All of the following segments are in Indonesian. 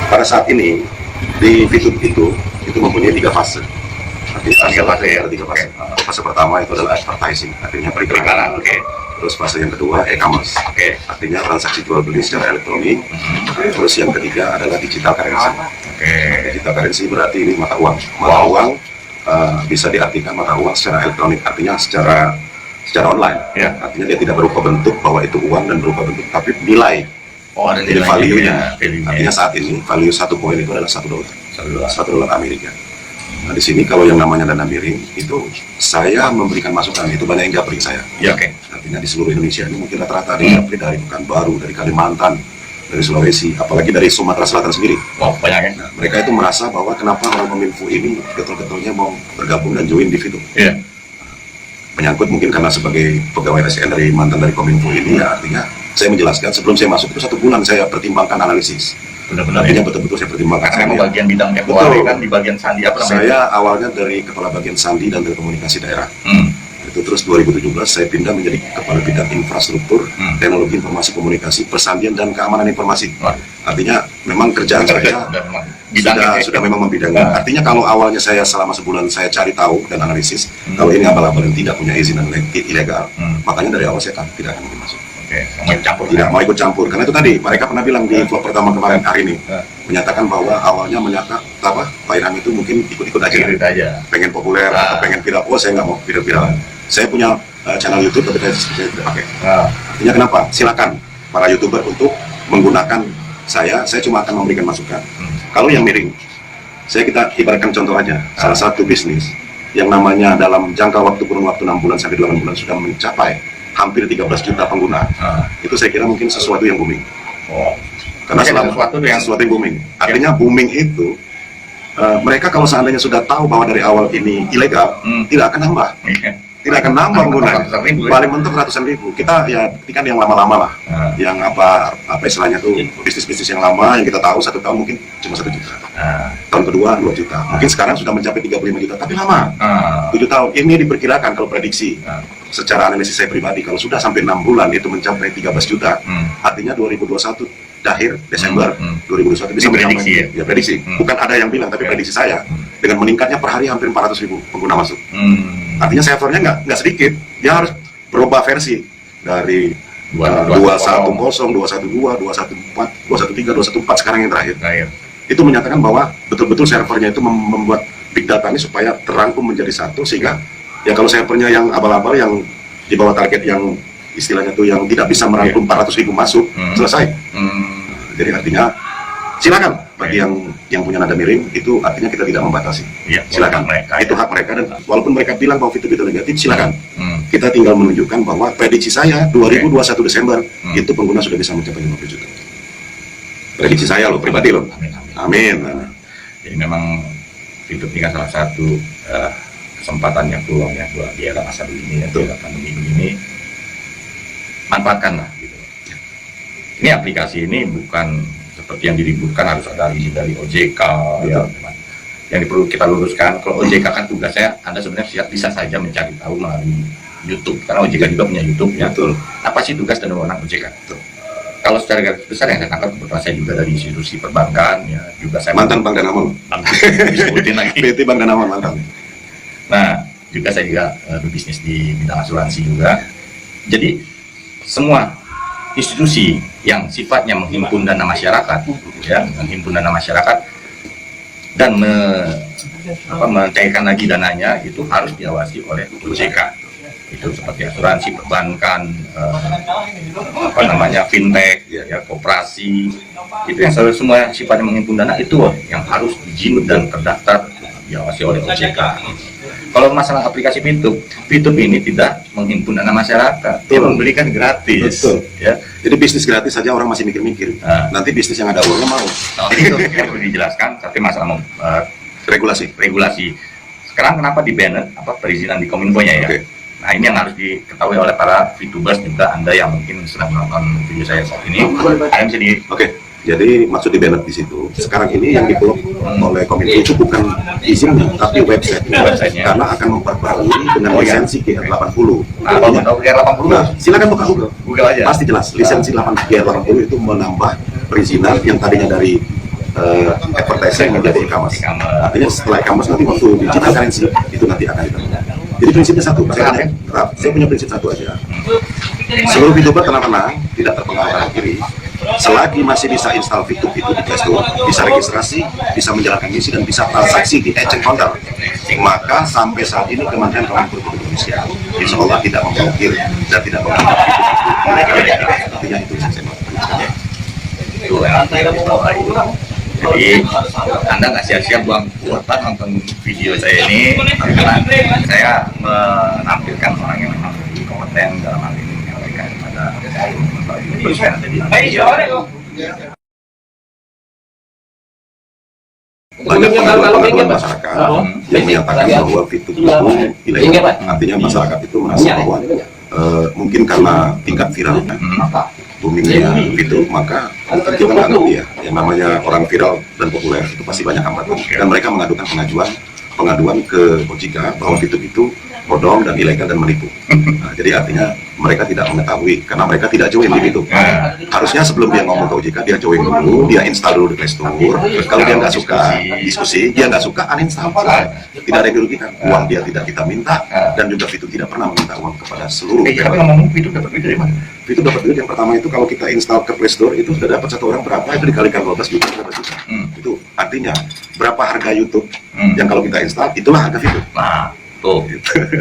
pada saat ini di VTube itu mempunyai 3 fase. Tiga fase. Fase pertama itu adalah advertising, artinya periklanan. Terus fase yang kedua e-commerce, artinya transaksi jual beli secara elektronik. Terus yang ketiga adalah digital currency. Digital currency berarti ini mata uang. Mata uang bisa diartikan mata uang secara elektronik, artinya secara online. Artinya dia tidak berupa bentuk bahwa itu uang dan berupa bentuk, tapi nilai. Ada Jadi value-nya. Artinya saat ini value 1 koin itu adalah $1. $1 Amerika. Nah, di sini kalau yang namanya dana miring itu saya memberikan masukan, itu banyak yang japri saya. Artinya di seluruh Indonesia ini mungkin rata-rata ada yang japri dari Pekanbaru, dari Kalimantan, dari Sulawesi, apalagi dari Sumatera Selatan sendiri. Banyak ya. Nah, mereka itu merasa bahwa kenapa orang Kominfo ini betul-betulnya mau bergabung dan join di VTube. Menyangkut mungkin karena sebagai pegawai ASN dari mantan dari Kominfo ini, ya artinya saya menjelaskan sebelum saya masuk itu 1 bulan saya pertimbangkan analisis. Artinya betul-betul saya pertimbangkan. Karena bagian bidang ekonomi kan di bagian sandi apa namanya? Saya awalnya dari kepala bagian sandi dan telekomunikasi daerah. Itu terus 2017 saya pindah menjadi kepala bidang infrastruktur, teknologi informasi komunikasi, persandian dan keamanan informasi. Artinya memang kerjaan saya sudah memang membidangi. Artinya kalau awalnya saya selama sebulan saya cari tahu dan analisis, kalau ini abal-abal yang tidak punya izin dan ilegal, makanya dari awal saya tidak akan masuk. Tidak mau ikut campur, karena itu tadi mereka pernah bilang di vlog pertama kemarin hari ini, menyatakan bahwa awalnya Pak Irham itu mungkin ikut-ikut aja, pengen populer atau pengen viral. Saya nggak mau viral. Saya punya channel YouTube tapi saya tidak pakai. Artinya kenapa? Silakan para YouTuber untuk menggunakan saya cuma akan memberikan masukan. Kalau yang miring, kita ibaratkan contoh aja, salah satu bisnis yang namanya dalam jangka waktu kurun waktu 6 bulan sampai 8 bulan sudah mencapai hampir 13 juta pengguna, itu saya kira mungkin sesuatu yang booming. Karena sesuatu yang booming. Artinya booming itu mereka kalau seandainya sudah tahu bahwa dari awal ini ilegal, tidak akan nambah. Tidak akan nambah pengguna. Paling mentok ratusan ribu. Kita ya kan yang lama-lama lah, yang apa istilahnya tuh bisnis-bisnis yang lama yang kita tahu 1 tahun mungkin cuma 1 juta. Tahun kedua 2 juta. Mungkin sekarang sudah mencapai 35 juta, tapi lama. 7 tahun. Ini diperkirakan kalau prediksi. Secara analisis saya pribadi, kalau sudah sampai 6 bulan itu mencapai 13 juta, artinya 2021 akhir Desember 2021 bisa prediksi ya prediksi. Bukan ada yang bilang, tapi prediksi saya dengan meningkatnya per hari hampir 400.000 pengguna masuk. Artinya servernya nggak sedikit, dia harus berubah versi dari 210, 212, 214, 213, 214 sekarang yang terakhir. Itu menyatakan bahwa betul-betul servernya itu membuat big data ini supaya terangkum menjadi satu, sehingga ya kalau servernya yang abal-abal yang di bawah target yang istilahnya tuh yang tidak bisa merangkum 400.000 masuk, selesai. Jadi artinya silakan bagi yang punya nada miring, itu artinya kita tidak membatasi. Silakan, itu hak mereka, dan walaupun mereka bilang bahwa VTube itu negatif, silakan. Kita tinggal menunjukkan bahwa prediksi saya 2021 Desember itu pengguna sudah bisa mencapai 50 juta. Prediksi saya loh, pribadi loh. Amin. Jadi memang VTube ini kan salah satu kesempatan yang peluang yang buat di era masa begini, di era pandemi ini, manfaatkanlah gitu. Ini aplikasi ini bukan seperti yang diributkan harus ada izin dari OJK. Yang perlu kita luruskan, kalau OJK kan tugasnya Anda sebenarnya bisa saja mencari tahu melalui YouTube, karena OJK juga punya YouTube ya. Apa sih tugas dan wewenang OJK? Kalau secara garis besar yang saya tangkap, kebetulan saya juga dari institusi perbankan ya, juga saya mantan Bank Danamon. Disebutin lagi. PT Bank Danamon mantan. Nah, juga saya juga berbisnis di bidang asuransi juga. Jadi semua institusi yang sifatnya menghimpun dana masyarakat, ya, menghimpun dana masyarakat dan mencairkan lagi dananya, itu harus diawasi oleh OJK. Itu seperti asuransi, perbankan, fintech, ya, koperasi, itu yang semua sifatnya menghimpun dana itu yang harus diizin dan terdaftar diawasi oleh OJK. Kalau masalah aplikasi VTube ini tidak menghimpun dana masyarakat, dia memberikan gratis. Ya. Jadi bisnis gratis saja orang masih mikir-mikir. Nanti bisnis yang ada uangnya mau. Itu perlu dijelaskan. Tapi masalah regulasi. Sekarang kenapa di banned perizinan di Kominfo-nya ya? Nah, ini yang harus diketahui oleh para VTubers juga, Anda yang mungkin sedang menonton video saya saat ini. Anda bisa Jadi maksud di banned di situ, sekarang ini yang diblok oleh Kominfo itu bukan izinnya, tapi websitenya, karena akan memperbarui dengan lisensi GR80. Silakan buka Google aja. Pasti jelas, lisensi GR80 itu menambah perizinan yang tadinya dari advertising menjadi e-commerce. Artinya setelah e-commerce nanti waktu digital currency itu nanti akan ditemukan. Jadi prinsipnya satu, saya punya prinsip satu aja. Seluruh VTuber tenang-tenang, tidak terpengaruh kanan kiri. Selagi masih bisa install VTube itu di Play Store, bisa registrasi, bisa menjalankan misi dan bisa transaksi di exchange counter, maka sampai saat ini Kementerian Kominfo Indonesia insya Allah tidak memblokir dan tidak memblokir artinya itu yang saya maksudkan. Jadi Anda nggak sia-sia buang kuota nonton video saya ini, karena saya menampilkan orang yang memang lebih kompeten dalam hal ini menyampaikan pada YouTubers yang ada di Indonesia. Banyak pengaduan masyarakat yang menyatakan bahwa VTube itu ilegal. Artinya masyarakat itu merasa bahwa mungkin karena tingkat viralnya, boomingnya VTube, maka kita nggak ngerti ya, yang namanya orang viral dan populer itu pasti banyak hambatan. Dan mereka mengadukan pengaduan ke OJK bahwa VTube itu bodong dan ilegal dan menipu. Nah, jadi artinya mereka tidak mengetahui karena mereka tidak join di VTube. Harusnya sebelum dia ngomong ke OJK, dia join dulu, dia install dulu di Play Store. Kalau dia nggak suka diskusi, dia nggak suka uninstall. Tidak ada yang dirugikan. Uang dia tidak kita minta dan juga VTube tidak pernah meminta uang kepada seluruh. Tapi ngomong VTube dapat duit dari mana? VTube dapat duit yang pertama itu kalau kita install ke Play Store itu sudah dapat satu orang berapa, itu dikalikan 12 juta berapa juta. Itu artinya berapa harga YouTube yang kalau kita install itulah harga VTube. Nah, tuh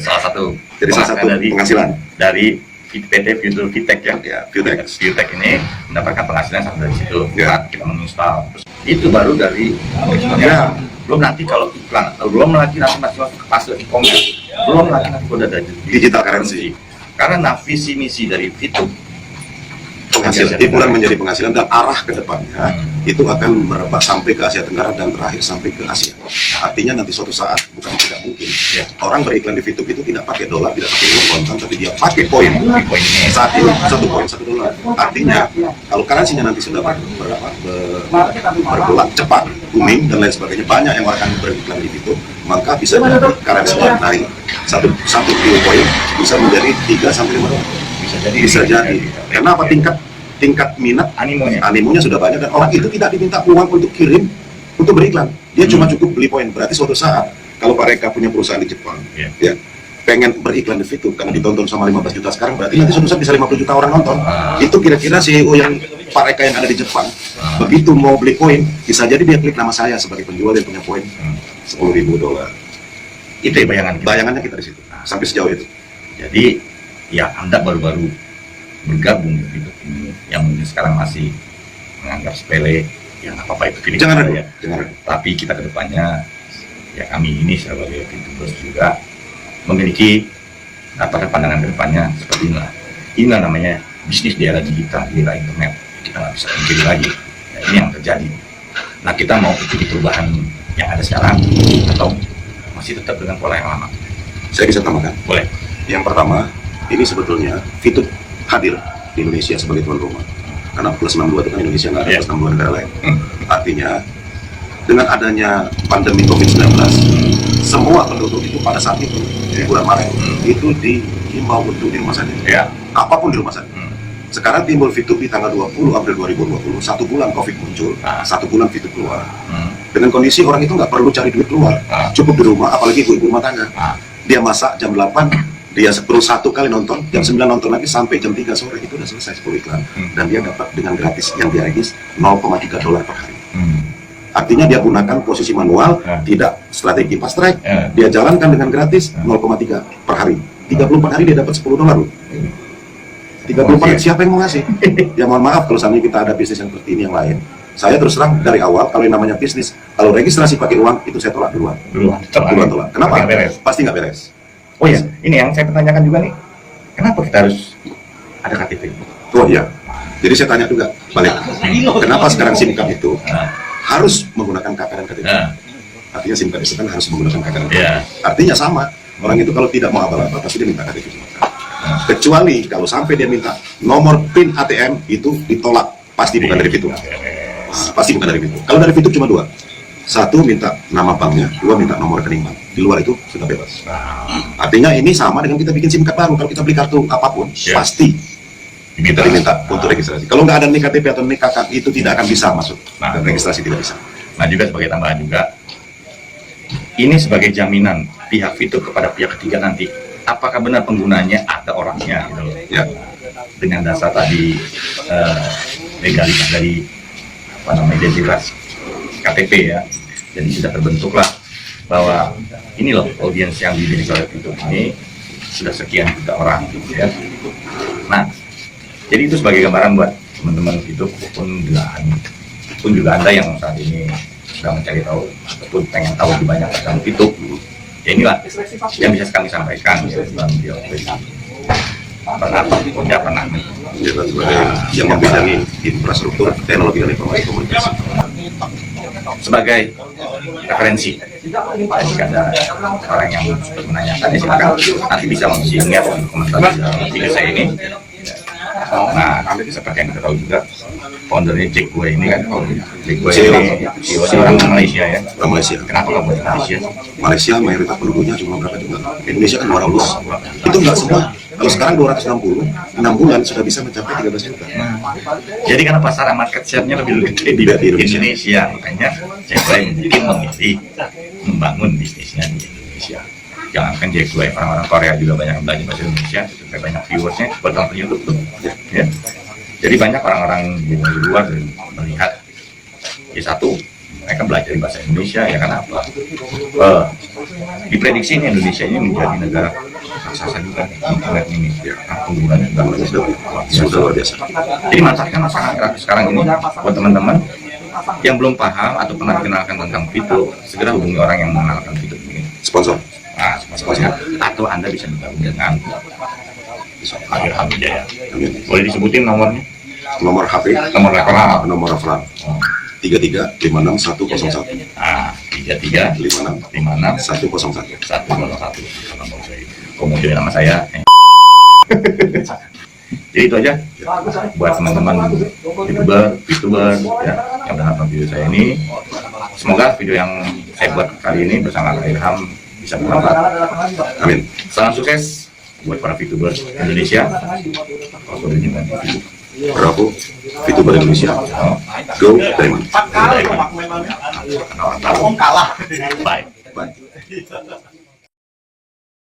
salah satu jadi salah satu penghasilan dari PT Future Vitek ya, Vitek ini mendapatkan penghasilan sampai dari situ. Kita menginstal, itu baru dari belum nanti kalau iklan, belum lagi nanti masih masuk ke fase e-commerce, belum lagi nanti udah ada digital currency. Karena visi misi dari Vitek penghasilan, hiburan menjadi penghasilan dan arah ke depannya itu akan merebak sampai ke Asia Tenggara dan terakhir sampai ke Asia. Artinya nanti suatu saat, bukan tidak mungkin, orang beriklan di VTube itu tidak pakai dolar, tidak pakai uang kontan, tapi dia pakai poin. Saat ini satu poin $1. Artinya kalau currency-nya nanti sudah bergerak cepat, booming dan lain sebagainya, banyak yang akan beriklan di VTube, maka bisa jadi currency-nya naik. Satu poin bisa menjadi 3 sampai 5 dolar. Bisa jadi. Kenapa? Tingkat minat animonya sudah banyak dan orang itu tidak diminta uang untuk kirim untuk beriklan. Dia cuma cukup beli poin. Berarti suatu saat kalau Pak Reka punya perusahaan di Jepang, ya pengen beriklan di VTube karena ditonton sama 15 juta sekarang, berarti nanti suatu saat bisa 50 juta orang nonton. Itu kira-kira CEO yang Pak Reka yang ada di Jepang, begitu mau beli poin, bisa jadi dia klik nama saya sebagai penjual yang punya poin $10.000. Itu ya bayangannya kita di situ. Sampai sejauh itu. Jadi ya Anda baru-baru bergabung di VTube ini yang mungkin sekarang masih menganggap sepele, ya nggak apa-apa itu pilih jangan ya. Tapi kita kedepannya ya kami ini sebagai VTubers juga memiliki pandangan kedepannya seperti inilah. Inilah namanya bisnis di era digital, di era internet. Kita nggak bisa pungkiri lagi. Ya, ini yang terjadi. Nah, kita mau ikuti perubahan yang ada sekarang atau masih tetap dengan pola yang lama? Saya bisa tambahkan. Boleh. Yang pertama, ini sebetulnya VTube hadir di Indonesia sebagai tuan rumah. Karena plus 62 itu kan Indonesia, nggak ada plus 62 negara lain. Artinya, dengan adanya pandemi COVID-19, semua penduduk itu pada saat itu, di bulan Maret, itu dihimbau untuk di rumah saja. Apapun di rumah saja. Sekarang timbul VTube di tanggal 20 April 2020, 1 bulan COVID muncul, 1 bulan VTube keluar. Dengan kondisi orang itu nggak perlu cari duit keluar, cukup di rumah, apalagi ibu-ibu rumah tangga. Dia masak jam 8, dia perlu 1 kali nonton, jam 9 nonton lagi sampai jam 3 sore, itu udah selesai 10 iklan. Dan dia dapat dengan gratis yang dia regis $0,3 per hari. Artinya dia gunakan posisi manual, tidak strategi fast track, dia jalankan dengan gratis 0,3 per hari. 34 hari dia dapat $10 loh. 34 siapa yang mau ngasih? Ya mohon maaf kalau seandainya kita ada bisnis yang seperti ini yang lain. Saya terus terang dari awal kalau yang namanya bisnis, kalau registrasi pakai uang itu saya tolak duluan. Tolak. Kenapa? Pasti nggak beres. Oh iya, ini yang saya pertanyakan juga nih. Kenapa kita harus ada KTP? Oh iya. Jadi saya tanya juga balik. Kenapa sekarang SIM card itu harus menggunakan KK dan KTP? Artinya SIM card itu kan harus menggunakan KK dan KTP. Artinya sama. Orang itu kalau tidak mau abal-abal pasti dia minta KTP. Kecuali kalau sampai dia minta nomor PIN ATM itu ditolak, pasti bukan dari VTube. Pasti bukan dari VTube. Kalau dari VTube cuma 2. 1 minta nama banknya, 2 minta nomor rekening bank. Di luar itu sudah bebas. Artinya ini sama dengan kita bikin SIM card baru. Kalau kita beli kartu apapun, pasti diminta untuk registrasi. Kalau nggak ada nik KTP atau nik KK itu tidak akan bisa masuk. Nah, Dan registrasi tidak bisa. Nah juga sebagai tambahan juga, ini sebagai jaminan pihak Fitur kepada pihak ketiga nanti, apakah benar penggunanya ada orangnya gitu loh. Ya. Dengan dasar tadi legalitas dari identitas KTP ya, jadi sudah terbentuklah bahwa ini loh audiens yang dimiliki oleh Fitur ini sudah sekian juta orang gitu ya. Nah, jadi itu sebagai gambaran buat teman-teman Fitur pun juga Anda yang saat ini sedang mencari tahu ataupun pengen tahu lebih banyak tentang Fitur. Ya inilah yang bisa kami sampaikan ya, dalam video ini. Pernah Ya, sebagai yang membidangi infrastruktur, teknologi dan informasi komunikasi. Sebagai referensi, jika ada orang yang menanyakan ya silakan nanti bisa mengisinya di komentar di dalam video saya ini. Nah, seperti yang kita tahu juga, foundernya Jack Gue ini kan, Jack Gue ini CEO orang Malaysia ya. Orang Malaysia. Kenapa kamu di Malaysia? Malaysia mayoritas penduduknya cuma berapa juga? Indonesia kan 200. Itu nggak semua. Kalau sekarang 260, 6 bulan sudah bisa mencapai 13 juta. Jadi karena pasar market share-nya lebih gede di Indonesia, makanya Jack Gue mungkin memilih membangun bisnisnya di Indonesia. Jangankan Jack Gue, orang-orang Korea juga banyak yang belajar bahasa Indonesia, supaya banyak viewersnya bertonton YouTube tuh. Ya. Jadi banyak orang-orang di luar melihat, ya satu, mereka belajar bahasa Indonesia, ya kenapa? Diprediksi ini Indonesia ini menjadi negara raksasa juga nih, internet ini, ya, penggunanya Sudah luar biasa. Jadi manfaatkan sekarang ini buat teman-teman yang belum paham atau pernah dikenalkan tentang Fitur, segera hubungi orang yang mengenalkan Fitur ini. Sponsor. Nah, sponsor. Atau Anda bisa bergabung dengan Akhirham Jaya. Boleh disebutin nomornya? Nomor HP, Nomor referral. nomor referral 3356101. Nah, 33 56 56 101. 101. Kemudian nama saya. Jadi itu aja buat teman-teman YouTuber ya, yang udah nonton video saya ini. Semoga video yang saya buat kali ini bersama Akhirham bisa bermanfaat. Amin. Salam sukses buat para VTuber Indonesia. Bravo, VTuber Indonesia. Go Diamond. Bye. Bye.